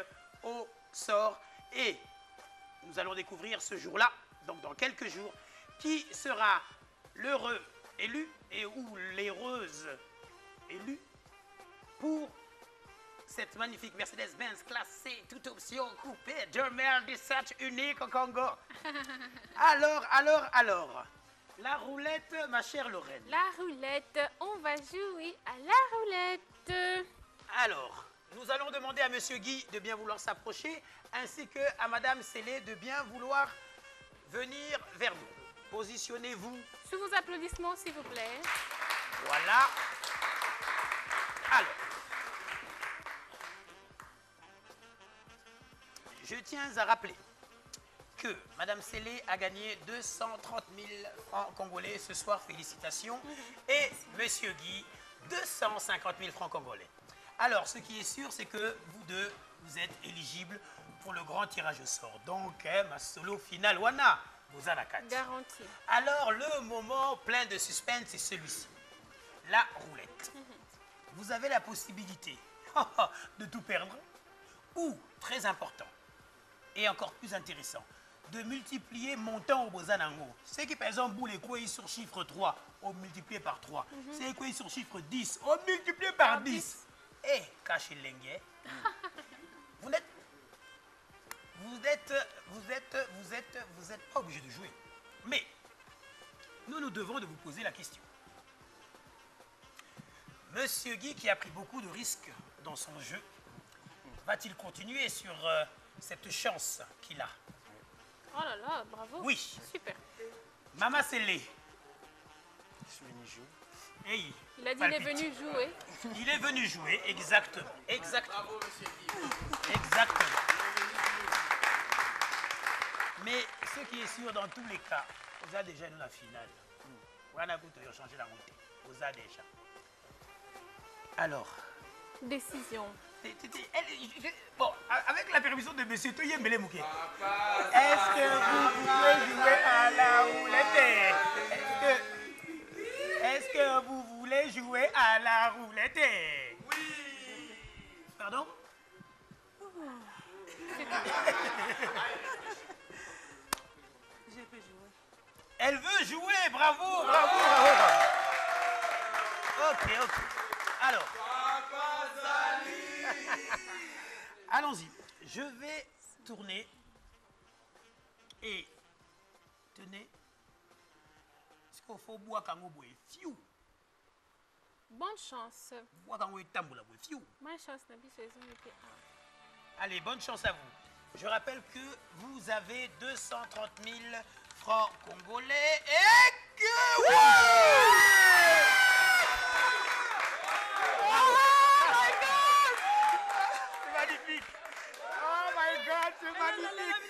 au sort. Et nous allons découvrir ce jour-là, donc dans quelques jours, qui sera l'heureux élu et ou l'heureuse élue pour cette magnifique Mercedes-Benz classée, toute option coupée, 2017 unique au Congo. Alors, la roulette, ma chère Lorraine. La roulette, on va jouer à la roulette. Alors, nous allons demander à Monsieur Guy de bien vouloir s'approcher, ainsi que à Madame Célé de bien vouloir venir vers nous. Positionnez-vous. Sous vos applaudissements, s'il vous plaît. Voilà. Alors, je tiens à rappeler que Madame Célé a gagné 230 000 francs congolais ce soir, félicitations, et Monsieur Guy, 250 000 francs congolais. Alors, ce qui est sûr, c'est que vous deux, vous êtes éligibles pour le grand tirage au sort. Donc, ma solo finale, wana, vous en avez garanti. Alors, le moment plein de suspense, c'est celui-ci. La roulette. Vous avez la possibilité de tout perdre ou, très important, et encore plus intéressant, de multiplier montant au Bozanango. C'est que par exemple, vous les croyez sur chiffre 3, on multiplie par 3. C'est quoi sur chiffre 10, on multiplie par 10. Et cachez l'engue. Vous êtes devons de vous poser la question. Monsieur Guy, qui a pris beaucoup de risques dans son jeu, va-t-il continuer sur cette chance qu'il a? Oh là là, bravo. Oui. Super. Mama Sélé. Je suis venu jouer. Hey, il a dit qu'il est venu jouer. Il est venu jouer, exactement. Exactement. Bravo, monsieur Guy. Exactement. Mais ce qui est sûr dans tous les cas, vous avez déjà dans la finale. Vous avez changé la route. Vous avez déjà. Alors. Décision. Bon, avec la permission de monsieur Toye Mouké. Est-ce que vous voulez jouer à la roulette? Est-ce que vous voulez jouer à la roulette? Oui. Pardon? Je peux jouer. Elle veut jouer, bravo, bravo, bravo. Ok, ok. Alors. Allons-y. Je vais tourner et tenez. Est-ce qu'il faut boire quand on boit? Fiou. Bonne chance. Boire quand on est tamboula, fiou. Ma chance, Nabi, c'est été. Allez, bonne chance à vous. Je rappelle que vous avez 230 000 francs congolais et que... Oh my God! C'est magnifique! Oh my God, c'est magnifique!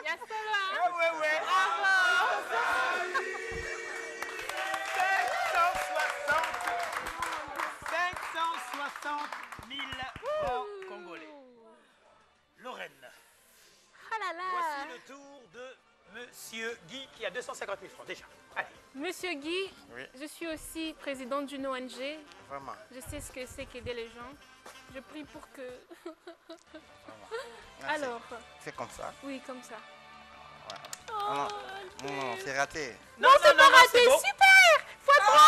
Il y a cela. Ouais, ouais. 560 000 francs congolais. Lorraine. Ah là là. Voici le tour de Monsieur Guy qui a 250 000 francs déjà. Allez. Monsieur Guy, oui. Je suis aussi présidente d'une ONG. Vraiment. Je sais ce que c'est qu'aider les gens. Je prie pour que... Alors. C'est comme ça? Oui, comme ça. Ouais. Oh. Non, c'est raté. Non, c'est pas raté. Bon. Super. Fois 3.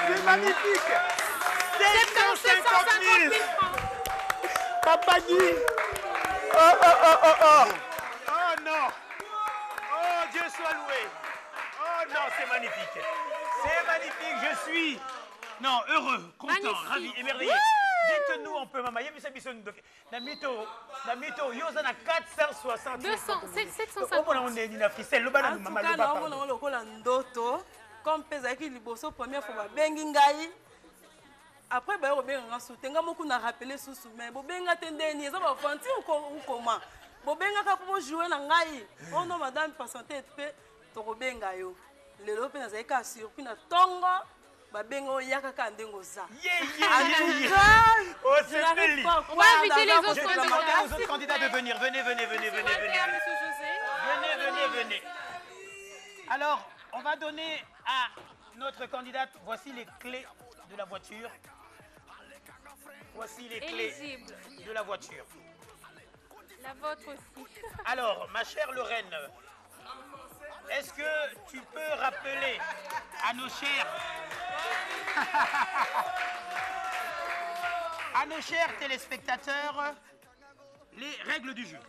C'est magnifique. 750 000 francs. Papa Guy. Oh non. Oh, Dieu soit loué. Oh non, c'est magnifique. C'est magnifique, je suis... Non, heureux, content, magnifique. Ravi, émerveillé. Dites-nous un peu, maman, il y a mis ça, Namito, Yosa na 460 000. 750. On est une africaine, le banane, maman, le papa. Comme Pezaki Liboso, première fois, Bengingaï. Après, ben, on a soutenu, on a rappelé sous mais Bobenga tendeni, ça va fanti ou comment? Bobenga kapo jouer na ngai. Oh non, madame, patientez, to Bobenga yo. Le lope na zeka surpris na tongo. Babengo yaka kandengo za. Oh, c'est belle. On va inviter les autres candidats. Je vais demander aux autres candidats de venir. Venez. Venez. Alors, on va donner à notre candidate, voici les clés de la voiture. Voici les clés de la voiture. La vôtre aussi. Alors, ma chère Lorraine, est-ce que tu peux rappeler à nos chers téléspectateurs les règles du jeu?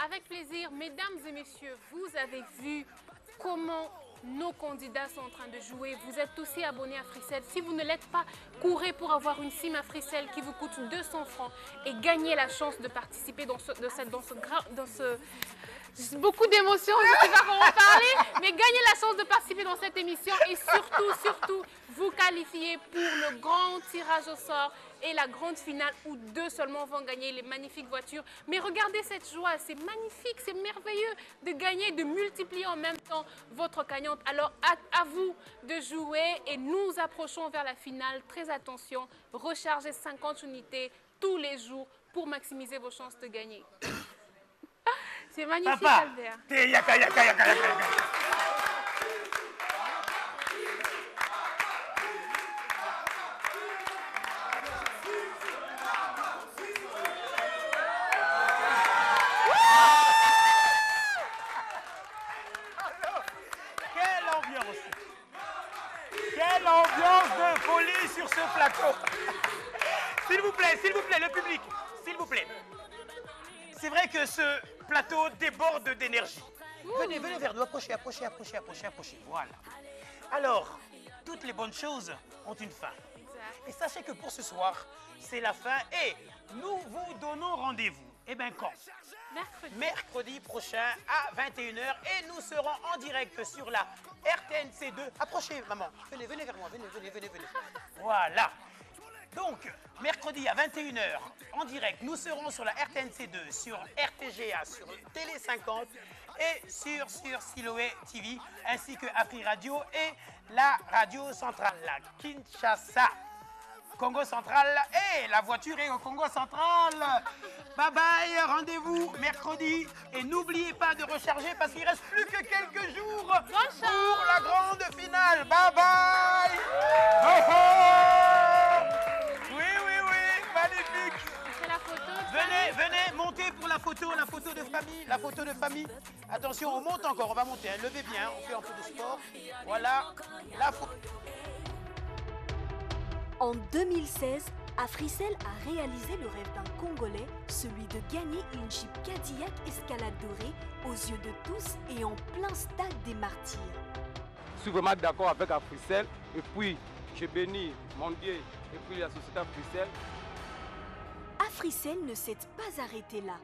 Avec plaisir. Mesdames et messieurs, vous avez vu comment nos candidats sont en train de jouer. Vous êtes aussi abonnés à Fricelle. Si vous ne l'êtes pas, courez pour avoir une SIM à Fricelle qui vous coûte 200 francs et gagnez la chance de participer dans ce beaucoup d'émotions, je ne sais pas comment parler, mais gagnez la chance de participer dans cette émission et surtout, vous qualifiez pour le grand tirage au sort et la grande finale où 2 seulement vont gagner les magnifiques voitures. Mais regardez cette joie, c'est magnifique, c'est merveilleux de gagner, de multiplier en même temps votre gagnante. Alors à vous de jouer et nous approchons vers la finale. Très attention, rechargez 50 unités tous les jours pour maximiser vos chances de gagner. C'est magnifique, Papa, Albert. Yaka. Quelle ambiance de folie sur ce plateau. S'il vous plaît, le public, s'il vous plaît. C'est vrai que ce plateau déborde d'énergie. Venez vers nous, approchez. Voilà. Alors, toutes les bonnes choses ont une fin. Et sachez que pour ce soir, c'est la fin et nous vous donnons rendez-vous. Eh bien quand? Mercredi prochain à 21h et nous serons en direct sur la RTNC2. Approchez maman, venez vers moi, venez. Voilà. Donc, mercredi à 21h en direct, nous serons sur la RTNC2, sur RTGA, sur Télé 50 et sur Siloé TV, ainsi que Afri Radio et la radio centrale, la Kinshasa. Congo Central et la voiture est au Congo Central. Bye bye, rendez-vous mercredi et n'oubliez pas de recharger parce qu'il reste plus que quelques jours pour la grande finale. Bye bye. Oui, magnifique. La photo. Venez, montez pour la photo de famille, Attention, on monte encore, on va monter, hein. Levez bien, on fait un peu de sport. Voilà, la photo. En 2016, Africell a réalisé le rêve d'un Congolais, celui de gagner une Jeep Cadillac Escalade dorée aux yeux de tous et en plein stade des Martyrs. Je suis vraiment d'accord avec Africell et puis je bénis mon Dieu et puis la société Africell. Africell ne s'est pas arrêté là.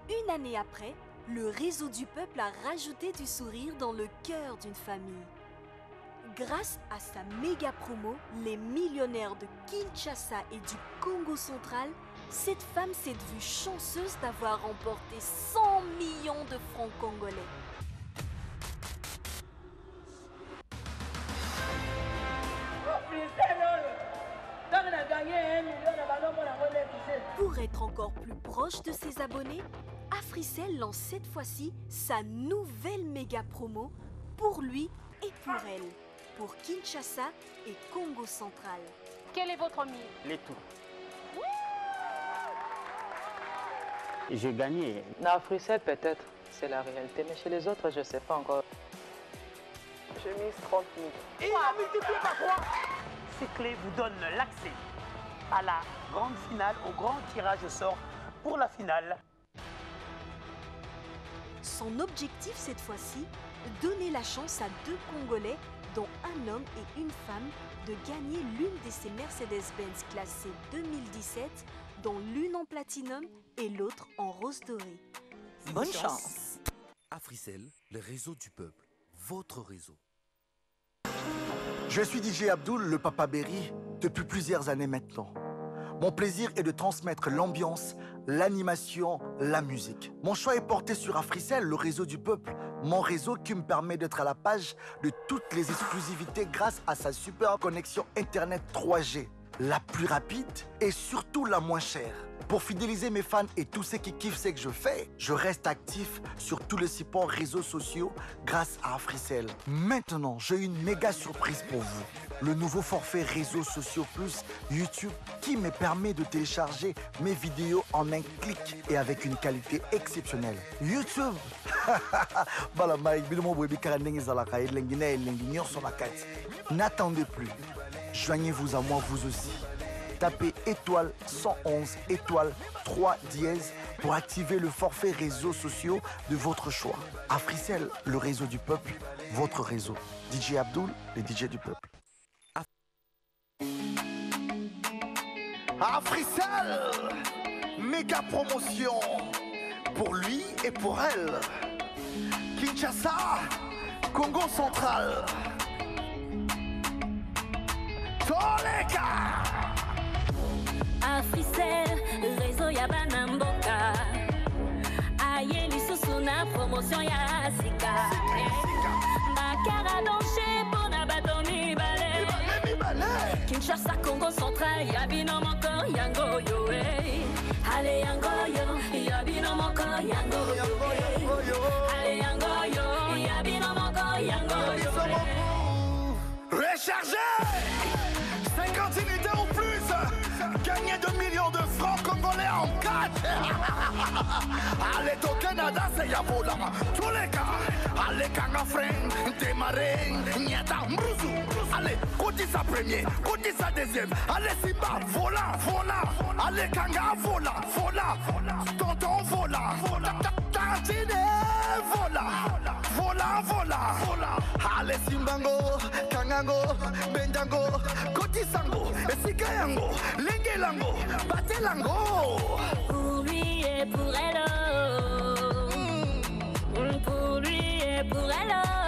Une année après, le réseau du peuple a rajouté du sourire dans le cœur d'une famille. Grâce à sa méga promo, les millionnaires de Kinshasa et du Congo central, cette femme s'est vue chanceuse d'avoir remporté 100 millions de francs congolais. Pour être encore plus proche de ses abonnés, Africell lance cette fois-ci sa nouvelle méga promo pour lui et pour elle, pour Kinshasa et Congo central. Quel est votre mise? Les tout. J'ai gagné. Non, Africell peut-être, c'est la réalité, mais chez les autres, je ne sais pas encore. J'ai mis 30 000. Et la multiplié par 3. Ces clés vous donnent l'accès à la grande finale, au grand tirage au sort pour la finale. Son objectif cette fois-ci, donner la chance à 2 Congolais, dont un homme et une femme, de gagner l'une de ces Mercedes-Benz classées 2017, dont l'une en platinum et l'autre en rose doré. Bonne chance. Africell, le réseau du peuple, votre réseau. Je suis DJ Abdul, le Papa Berry, depuis plusieurs années maintenant. Mon plaisir est de transmettre l'ambiance, l'animation, la musique. Mon choix est porté sur Africell, le réseau du peuple. Mon réseau qui me permet d'être à la page de toutes les exclusivités grâce à sa super connexion Internet 3G. La plus rapide et surtout la moins chère. Pour fidéliser mes fans et tous ceux qui kiffent ce que je fais, je reste actif sur tous les supports réseaux sociaux grâce à Africell. Maintenant, j'ai une méga surprise pour vous. Le nouveau forfait réseaux sociaux plus YouTube qui me permet de télécharger mes vidéos en un clic et avec une qualité exceptionnelle. YouTube N'attendez plus. Joignez-vous à moi vous aussi. Tapez étoile 111 étoile 3 dièse pour activer le forfait réseaux sociaux de votre choix. Africell, le réseau du peuple, votre réseau. DJ Abdul, le DJ du peuple. Africell, méga promotion pour lui et pour elle. Kinshasa, Congo central. Toleka. Africell, réseau ya banamboka. Aye lisusu na promotion ya sika. Makara donche pona batomi balé. Kinshasa, Congo central, ya bino moko yango yo eh. Ale yango yo, ya bino moko yango yo. Ale yango yo, ya bino moko yango yo. Rechargez 50 unités ou plus. Gagnez 2 millions de francs congolais en 4. Allez au Canada, c'est Yabola. Tous les cas. Allez, Kangafren, démarrer. Niata, Mbrouzou. Allez, côté sa premier, côté sa deuxième. Allez, Simba, volant. Allez, Kanga, vola, vola, tonton, vola, tantine, vola, vola, vola, allez, Simbango, Kangango, Bendango, Kotisango, Esikayango, Lengelango, Batelango. Pour lui et pour elle, pour lui et pour elle.